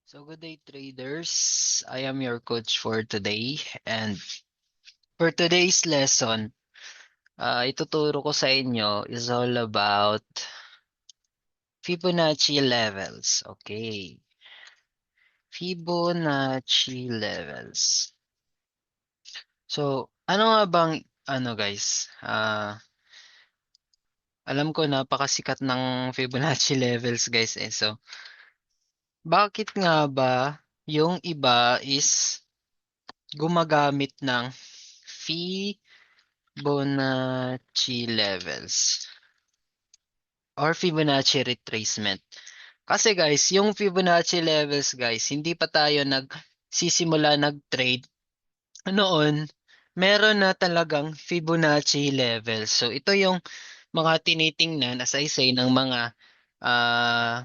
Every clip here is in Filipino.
So good day traders. I am your coach for today and for today's lesson, ituturo ko sa inyo is all about Fibonacci levels. Okay. Fibonacci levels. So, ano nga bang guys? Alam ko napakasikat ng Fibonacci levels guys eh. So, bakit nga ba yung iba is gumagamit ng Fibonacci levels or Fibonacci retracement. Kasi guys, yung Fibonacci levels guys, hindi pa tayo nagsisimula nag-trade. Noon, meron na talagang Fibonacci levels. So ito yung mga tinitingnan as I say ng mga ah,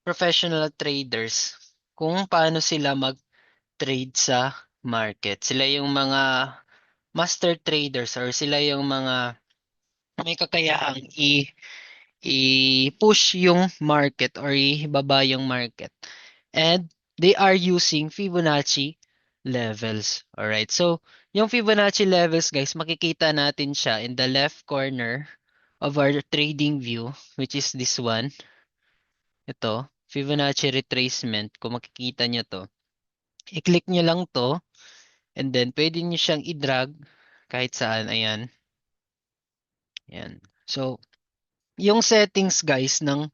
professional traders kung paano sila mag-trade sa market. Sila yung mga master traders or sila yung mga may kakayahang i-push yung market or ibaba yung market. And they are using Fibonacci levels. Alright, so yung Fibonacci levels guys, makikita natin siya in the left corner of our trading view, which is this one. Ito, Fibonacci retracement. Kung makikita nyo to, i-click nyo lang to and then pwede nyo siyang i-drag kahit saan. Ayan. Ayan. So, yung settings guys ng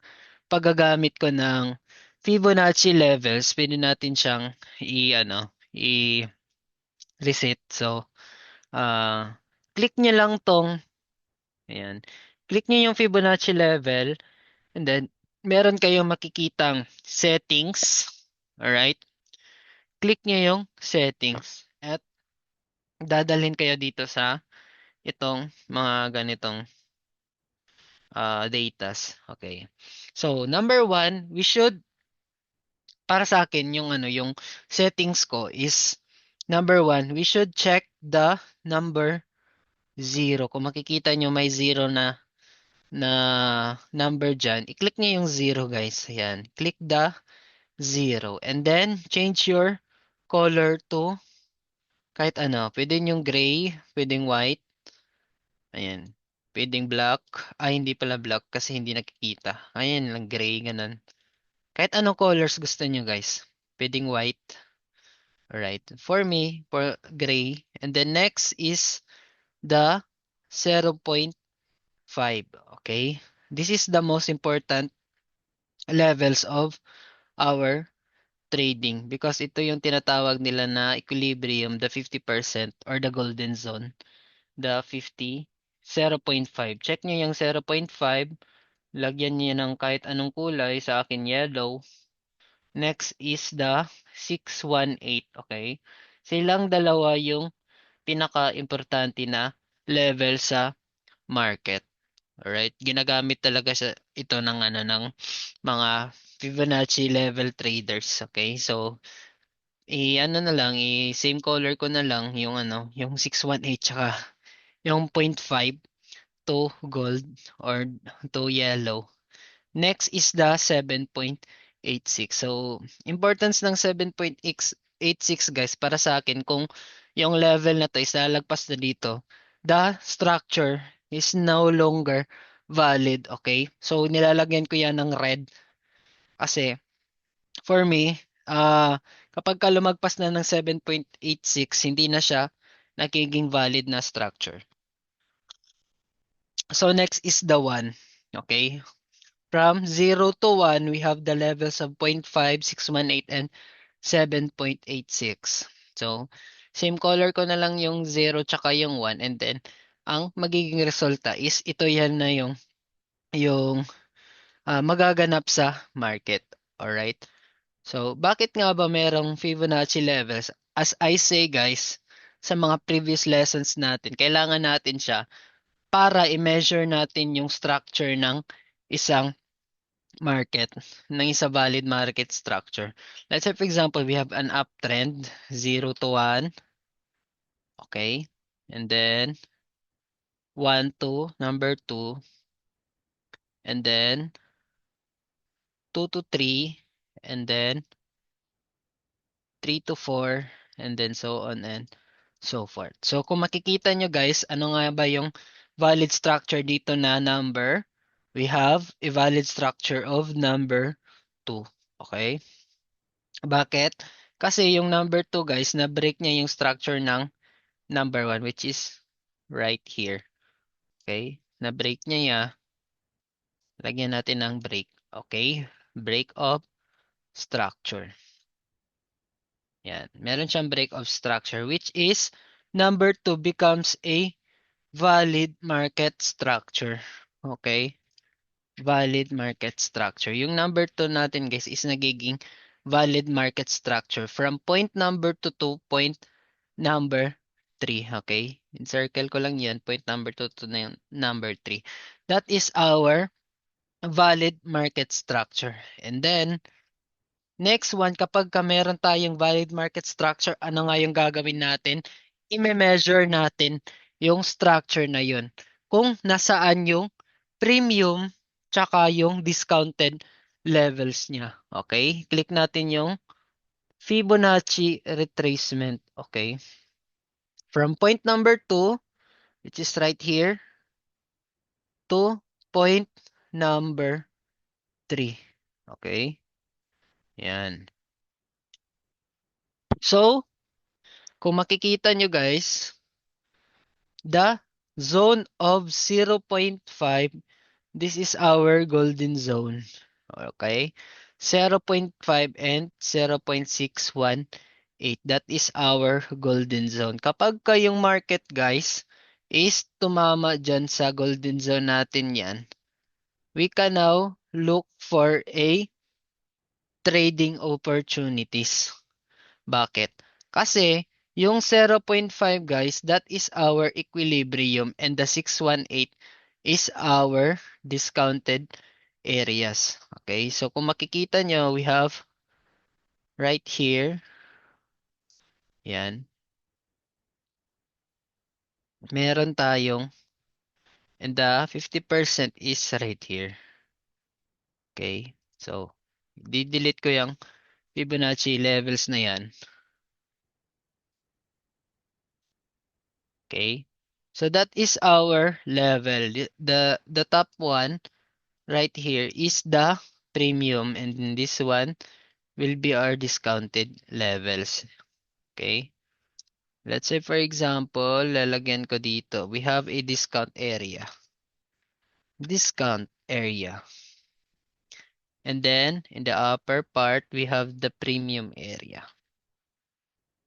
paggagamit ko ng Fibonacci levels, pwede natin siyang i-reset. So, click nyo lang tong, ayan, click nyo yung Fibonacci level, and then, meron kayong makikitang settings, alright? Click nyo yung settings, at dadalhin kayo dito sa itong mga ganitong datas. Okay. So, number one, we should para sa akin yung settings ko is number one, we should check the number zero. Kung makikita nyo may zero na number dyan, i-click nyo yung zero guys. Ayan. Click the zero. And then, change your color to kahit ano. Pwede yung gray, pwedeng white. Ayan. Pwedeng black. Ay, hindi pala black kasi hindi nakikita. Ayan lang, gray, ganun. Kahit anong colors gusto nyo guys. Pwedeng white. Alright. For me, for gray. And then next is the 0.5. Okay. This is the most important levels of our trading because ito yung tinatawag nila na equilibrium, the 50% or the golden zone. The 50, 0.5. Check nyo yung 0.5. Lagyan nyo ng kahit anong kulay. Sa akin, yellow. Next is the 618. Okay. Silang dalawa yung pinaka-importante na level sa market. Alright? Ginagamit talaga ito ng ng mga Fibonacci level traders. Okay? So, na lang, same color ko na lang yung yung 618 tsaka yung 0.5 to gold or to yellow. Next is the 7.86. So, importance ng 7.86 guys para sa akin kung yung level na to is lalagpas na dito, the structure is no longer valid, okay? So, nilalagyan ko yan ng red kasi for me, kapag ka lumagpas na ng 7.86, hindi na siya nagiging valid na structure. So, next is the 1, okay? From 0 to 1, we have the levels of 0.5, 618, and 7.86. So, same color ko na lang yung 0 tsaka yung 1. And then, ang magiging resulta is ito yan na yung magaganap sa market. Alright? So, bakit nga ba merong Fibonacci levels? As I say guys, sa mga previous lessons natin, kailangan natin siya para i-measure natin yung structure ng isang market, ng isa valid market structure. Let's say for example, we have an uptrend, 0 to 1, okay? And then 1 to number 2, and then 2 to 3, and then 3 to 4, and then so on and so forth. So kung makikita nyo guys, ano nga ba yung valid structure dito na number? We have a valid structure of number 2. Okay? Bakit? Kasi yung number 2 guys, na-break niya yung structure ng number 1 which is right here. Okay? Na-break niya. Lagyan natin ng break. Okay? Break of structure. Yan. Meron siyang break of structure which is number 2 becomes a valid market structure. Okay? Valid market structure. Yung number 2 natin guys is nagiging valid market structure from point number 2 to point number 3. Okay? Encircle ko lang yan. Point number 2 to number 3. That is our valid market structure. And then, next one, kapag ka meron tayong valid market structure, ano nga yung gagawin natin? I-measure natin yung structure na yun. Kung nasaan yung premium tsaka yung discounted levels niya. Okay? Click natin yung Fibonacci retracement. Okay? From point number 2, which is right here, to point number 3. Okay? Yan. So, kung makikita nyo guys, the zone of 0.5, this is our golden zone. Okay? 0.5 and 0.618. That is our golden zone. Kapag kayong market guys is tumama dyan sa golden zone natin yan, we can now look for a trading opportunities. Bakit? Kasi yung 0.5 guys, that is our equilibrium and the 618 is our discounted areas. Okay, so kung makikita nyo, we have right here, yan, meron tayong, and the 50% is right here. Okay, so di-delete ko yung Fibonacci levels na yan. Okay, so that is our level. The top one right here is the premium, and this one will be our discounted levels. Okay? Let's say for example, lalagyan ko dito, we have a discount area. Discount area. And then, in the upper part, we have the premium area.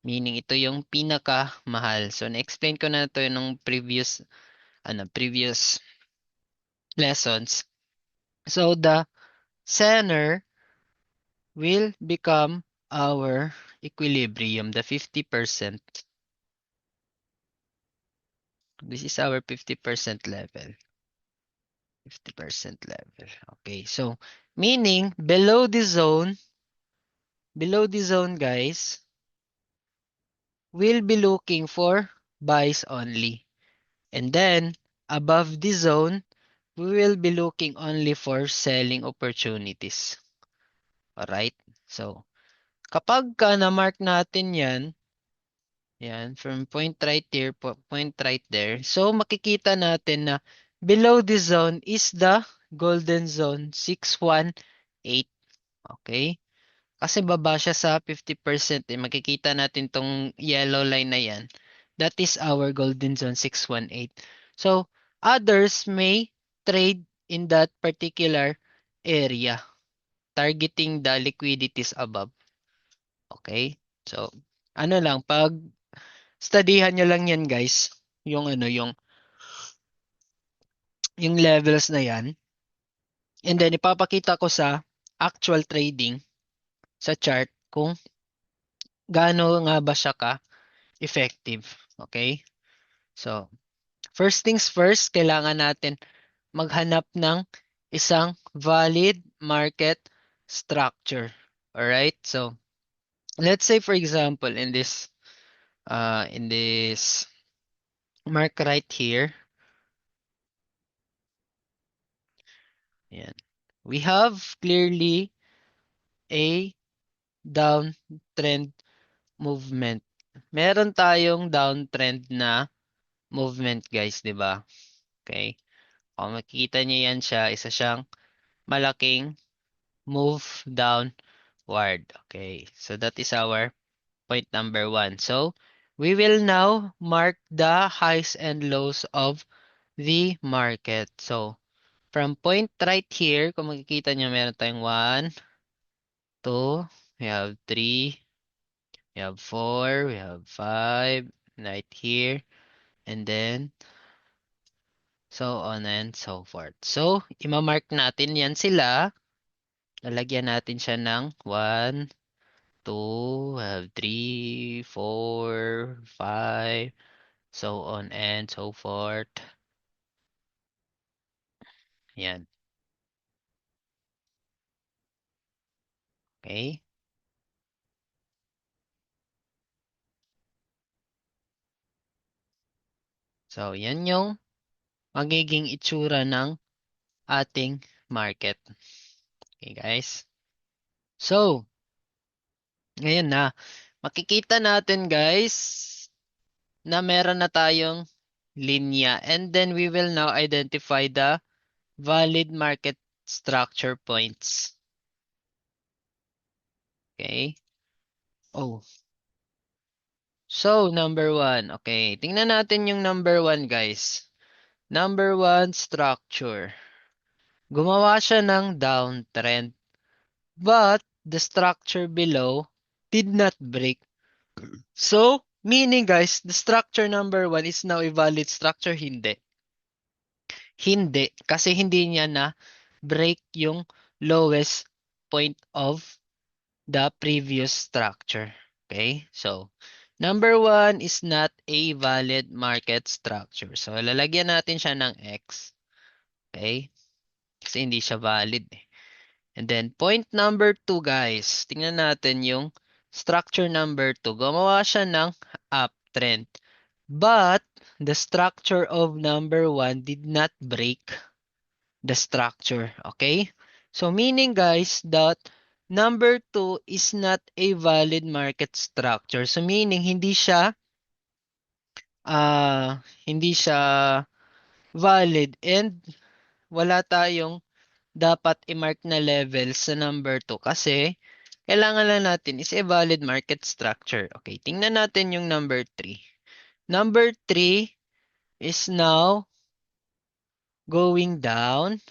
Meaning, ito yung pinaka-mahal. So, na-explain ko na ito nung previous lessons. So, the center will become our equilibrium, the 50%. This is our 50% level. 50% level. Okay, so meaning below the zone guys, we'll be looking for buys only. And then above the zone, we will be looking only for selling opportunities. Alright? So, kapag ka na-mark natin yan, from point right here, point right there. So, makikita natin na below the zone is the golden zone, 618. Okay? Kasi baba siya sa 50%. Makikita natin tong yellow line na yan. That is our golden zone, 618. So, others may trade in that particular area, targeting the liquidities above. Okay? So, ano lang, pag studyhan nyo lang yan guys, yung yung levels na yan. And then ipapakita ko sa actual trading sa chart kung gaano nga ba siya ka-effective. Okay? So, first things first, kailangan natin maghanap ng isang valid market structure. Alright? So, let's say for example in this mark right here, yan. We have clearly a downtrend movement. Meron tayong downtrend na movement guys, 'di ba? Okay. Kung makikita niyo yan siya, isa siyang malaking move downward. Okay. So that is our point number one. So we will now mark the highs and lows of the market. So from point right here, kung makikita niyo meron tayong 1, 2, we have 3, we have 4, we have 5, right here, and then so on and so forth. So, imamark natin yan sila. Lalagyan natin siya ng 1, 2, we have 3, 4, 5, so on and so forth. Yan. Okay? So, yan yung magiging itsura ng ating market. Okay, guys? So, ngayon na, makikita natin guys na meron na tayong linya and then we will now identify the valid market structure points. Okay? Oh. So, number one. Okay, tingnan natin yung number one guys. Number one structure. Gumawa siya ng downtrend but the structure below did not break. So, meaning guys, the structure number one is now a valid structure? Hindi. Hindi. Kasi hindi niya na break yung lowest point of the previous structure. Okay? So, number one is not a valid market structure. So, lalagyan natin siya ng X. Okay? Kasi hindi siya valid eh. And then, point number two, guys. Tingnan natin yung structure number two. Gumawa siya ng uptrend. But, the structure of number one did not break the structure. Okay? So, meaning, guys, that number two is not a valid market structure. So, meaning, hindi siya valid and wala tayong dapat i-mark na level sa number 2 kasi kailangan lang natin is a valid market structure. Okay, tingnan natin yung number 3. Number 3 is now going down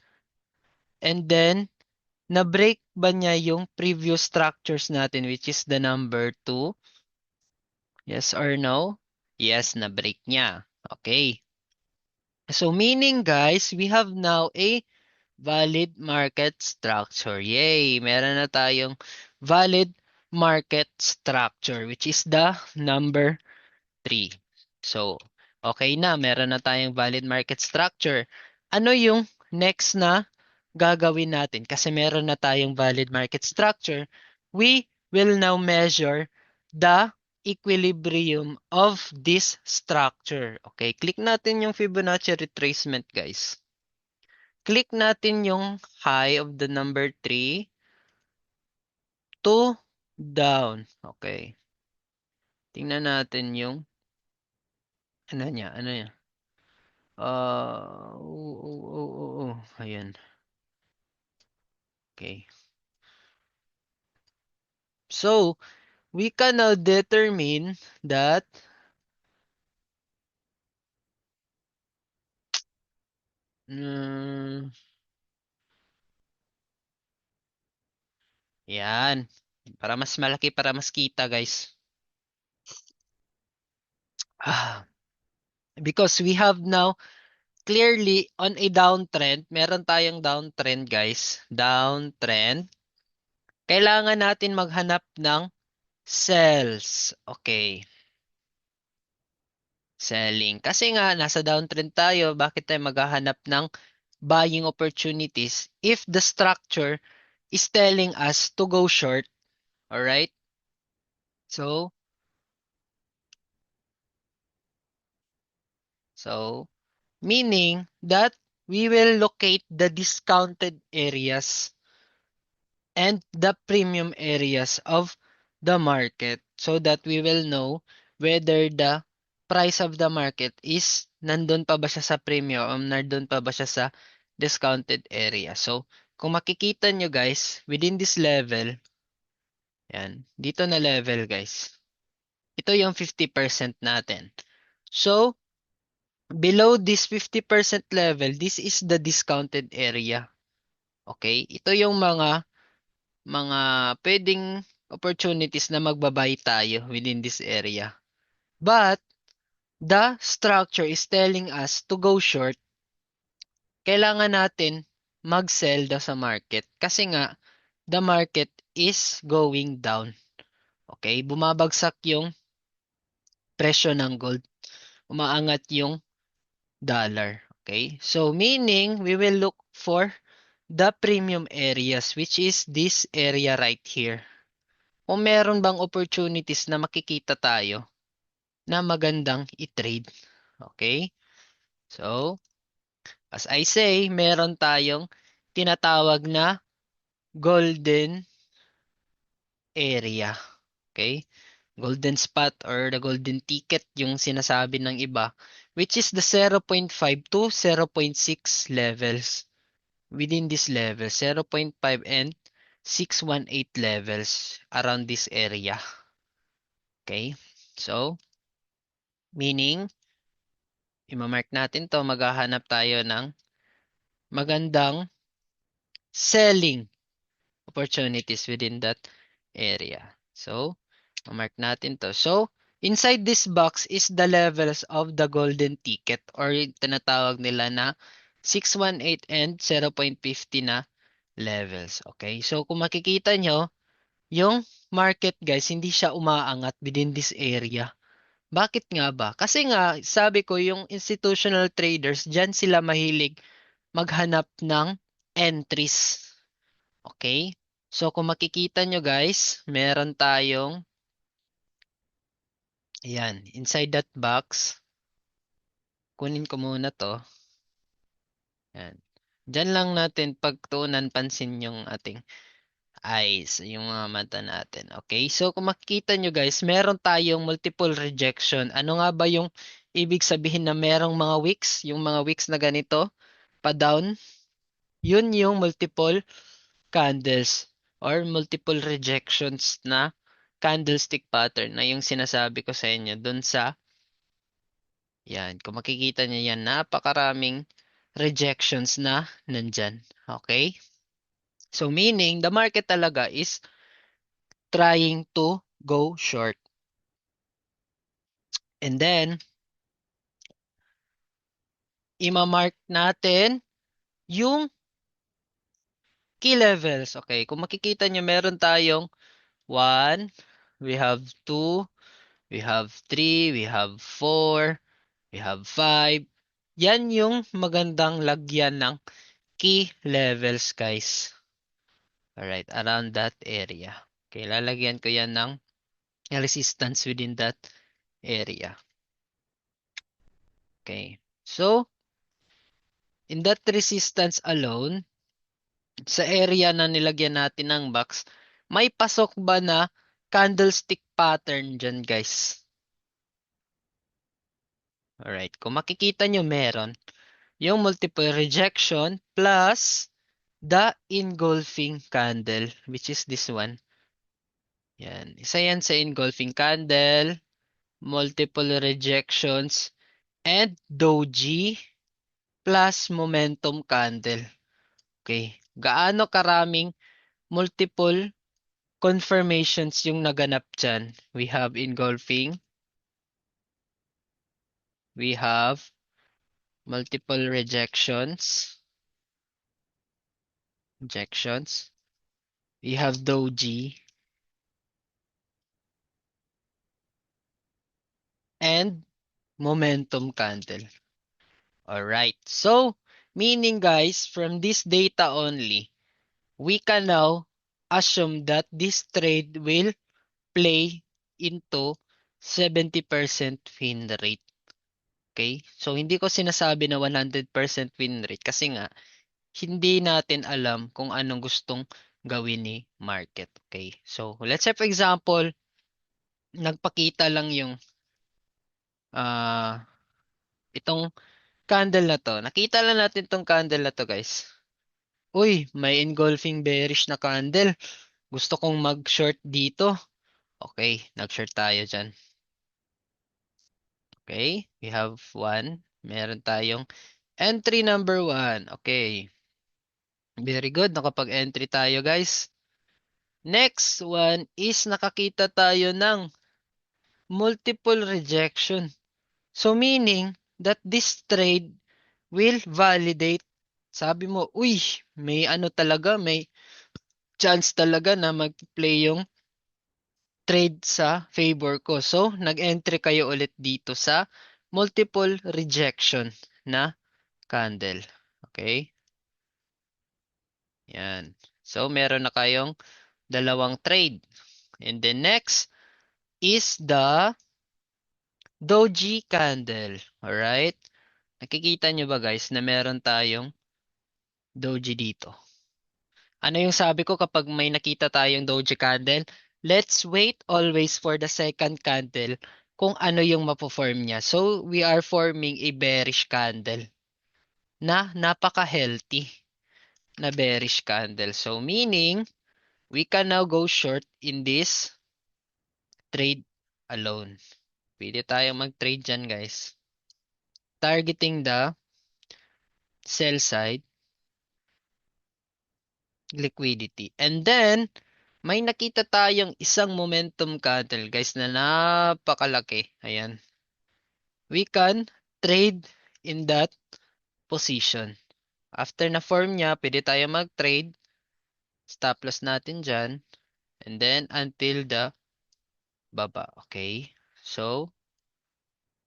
and then na-break ba niya yung previous structures natin which is the number 2? Yes or no? Yes, na-break niya. Okay. So meaning guys, we have now a valid market structure. Yay! Meron na tayong valid market structure which is the number 3. So, okay na. Meron na tayong valid market structure. Ano yung next na gagawin natin? Kasi meron na tayong valid market structure. We will now measure the equilibrium of this structure. Okay, click natin yung Fibonacci retracement, guys. Click natin yung high of the number 3 to down. Okay. Tingnan natin yung ano niya, ano niya. Ayan. Okay. So, we can now determine that mm, yan. Para mas malaki, para mas kita, guys. Because we have now clearly on a downtrend, meron tayong downtrend, guys. Downtrend. Kailangan natin maghanap ng sells. Okay. Selling. Kasi nga, nasa downtrend tayo, bakit tayo maghahanap ng buying opportunities if the structure is telling us to go short? Alright? So, meaning that we will locate the discounted areas and the premium areas of the market so that we will know whether the price of the market is nandun pa ba siya sa premium o nandun pa ba siya sa discounted area. So, kung makikita nyo guys, within this level, yan, dito na level guys, ito yung 50% natin. So, below this 50% level, this is the discounted area. Okay? Ito yung mga pwedeng opportunities na magbabay tayo within this area. But the structure is telling us to go short. Kailangan natin mag-sell daw sa market kasi nga the market is going down. Okay? Bumabagsak yung presyo ng gold. Umaangat yung dollar. Okay? So meaning we will look for the premium areas which is this area right here. Kung meron bang opportunities na makikita tayo na magandang i-trade. Okay? So, as I say, meron tayong tinatawag na golden area. Okay? Golden spot or the golden ticket yung sinasabi ng iba, which is the 0.5 to 0.6 levels. Within this level, 0.5 and 618 levels around this area. Okay? So, meaning, imamark natin to, maghahanap tayo ng magandang selling opportunities within that area. So, mark natin to. So, inside this box is the levels of the golden ticket or yung tinatawag nila na 618 and 0.50 na levels. Okay? So, kung makikita nyo, yung market guys, hindi siya umaangat within this area. Bakit nga ba? Kasi nga, sabi ko, yung institutional traders, dyan sila mahilig maghanap ng entries. Okay? So, kung makikita nyo guys, meron tayong, ayan, inside that box, kunin ko muna to. Ayan. Diyan lang natin pagtuunan pansin yung ating eyes, yung mga mata natin. Okay? So, kung makikita nyo guys, meron tayong multiple rejection. Ano nga ba yung ibig sabihin na merong mga wicks? Yung mga wicks na ganito, pa-down, yun yung multiple candles or multiple rejections na candlestick pattern na yung sinasabi ko sa inyo dun sa yan. Kung makikita nyo yan, napakaraming rejections na nandyan. Okay? So meaning, the market talaga is trying to go short. And then, ima-mark natin yung key levels. Okay, kung makikita nyo, meron tayong 1, we have 2, we have 3, we have 4, we have 5. Yan yung magandang lagyan ng key levels, guys. Alright, around that area. Okay, lalagyan ko yan ng resistance within that area. Okay, so, in that resistance alone, sa area na nilagyan natin ng box, may pasok ba na candlestick pattern dyan, guys? Alright, kung makikita nyo meron. Yung multiple rejection plus the engulfing candle, which is this one. Yan. Isa yan sa engulfing candle, multiple rejections, and doji plus momentum candle. Okay. Gaano karaming multiple confirmations yung naganap dyan? We have engulfing. We have multiple rejections. Rejections. We have doji. And momentum candle. Alright. So, meaning guys, from this data only, we can now assume that this trade will play into 70% win rate. Okay? So, hindi ko sinasabi na 100% win rate kasi nga, hindi natin alam kung anong gustong gawin ni market. Okay. So, let's say for example, nagpakita lang yung ah itong candle na to. Nakita lang natin tong candle na to, guys. Uy, may engulfing bearish na candle. Gusto kong mag-short dito. Okay, nag-short tayo dyan. Okay, we have one. Meron tayong entry number one. Okay, very good. Nakapag-entry tayo, guys. Next one is nakakita tayo ng multiple rejection. So meaning that this trade will validate. Sabi mo, uy, may ano talaga, may chance talaga na mag-play yung trade sa favor ko. So, nag-entry kayo ulit dito sa multiple rejection na candle. Okay? Yan. So, meron na kayong dalawang trade. And then next is the doji candle. Alright? Nakikita nyo ba guys na meron tayong doji dito? Ano yung sabi ko kapag may nakita tayong doji candle? Let's wait always for the second candle kung ano yung mapo-form niya. So, we are forming a bearish candle na napaka-healthy na bearish candle. So, meaning, we can now go short in this trade alone. Pwede tayong mag-trade dyan, guys. Targeting the sell side liquidity. And then, may nakita tayong isang momentum candle, guys, na napakalaki. Ayan. We can trade in that position. After na form niya, pwede tayo mag-trade. Stop loss natin dyan. And then, until the baba. Okay? So,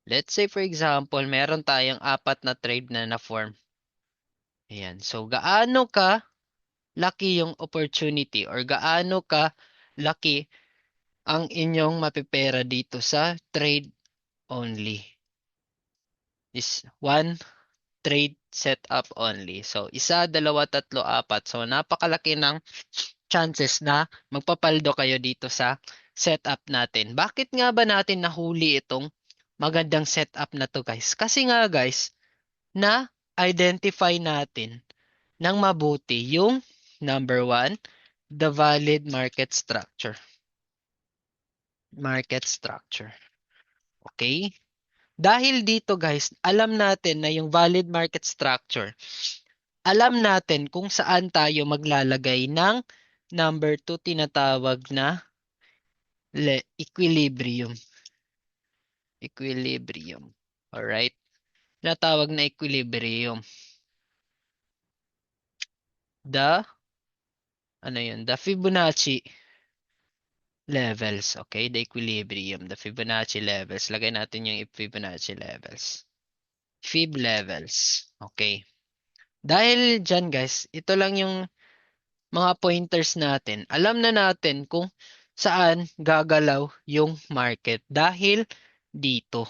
let's say for example, meron tayong apat na trade na na-form. Ayan. So, gaano ka laki yung opportunity or gaano ka laki ang inyong mapipera dito sa trade only? Is one trade setup only. So, isa, dalawa, tatlo, apat. So, napakalaki ng chances na magpapaldo kayo dito sa setup natin. Bakit nga ba natin nahuli itong magandang setup na to, guys? Kasi nga, guys, na-identify natin ng mabuti yung number one, the valid market structure. Market structure. Okay? Dahil dito, guys, alam natin na yung valid market structure, alam natin kung saan tayo maglalagay ng number 2 tinatawag na equilibrium. Equilibrium. Alright? Tinatawag na equilibrium. Ano yun? The Fibonacci levels. Okay? The equilibrium. The Fibonacci levels. Lagay natin yung Fibonacci levels. Fib levels. Okay. Dahil dyan guys, ito lang yung mga pointers natin. Alam na natin kung saan gagalaw yung market dahil dito.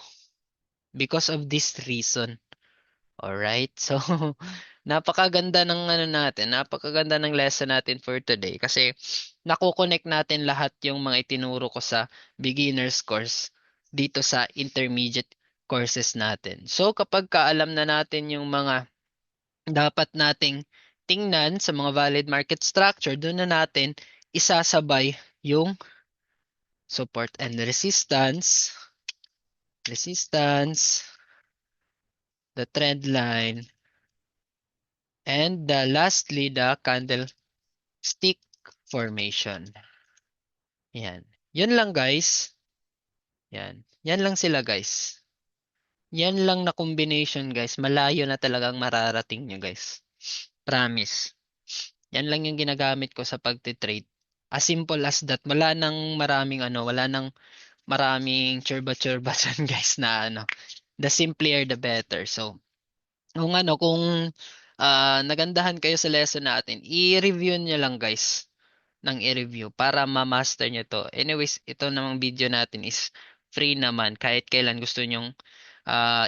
Because of this reason. Alright? So, napakaganda ng ano natin, napakaganda ng lesson natin for today kasi nakukonect natin lahat yung mga itinuro ko sa beginner's course dito sa intermediate courses natin. So, kapag kaalam na natin yung mga dapat nating tingnan sa mga valid market structure, doon na natin isasabay yung support and resistance, the trend line, and lastly, the candlestick formation. Yan. Yun lang guys. Yan. Yan lang sila guys. Yan lang na combination guys. Malayo na talagang mararating nyo guys. Promise. Yan lang yung ginagamit ko sa pagtitrade. As simple as that. Wala nang maraming churba-churba dyan guys na ano. The simpler the better. So, kung nagandahan kayo sa lesson natin, i-review nyo lang guys ng i-review para ma-master nyo to. Anyways, ito namang video natin is free naman. Kahit kailan gusto nyong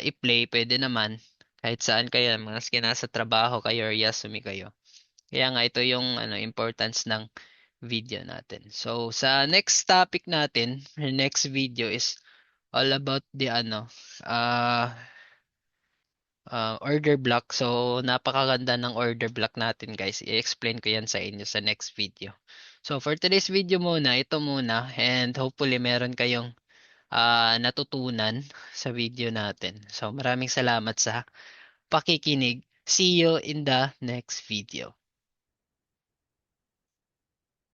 i-play, pwede naman. Kahit saan kayo, maski nasa trabaho kayo or yasumi kayo. Kaya nga ito yung importance ng video natin. So sa next topic natin, or next video is all about the order block. So napakaganda ng order block natin guys. I-explain ko yan sa inyo sa next video. So for today's video muna, ito muna, and hopefully meron kayong natutunan sa video natin. So maraming salamat sa pakikinig. See you in the next video.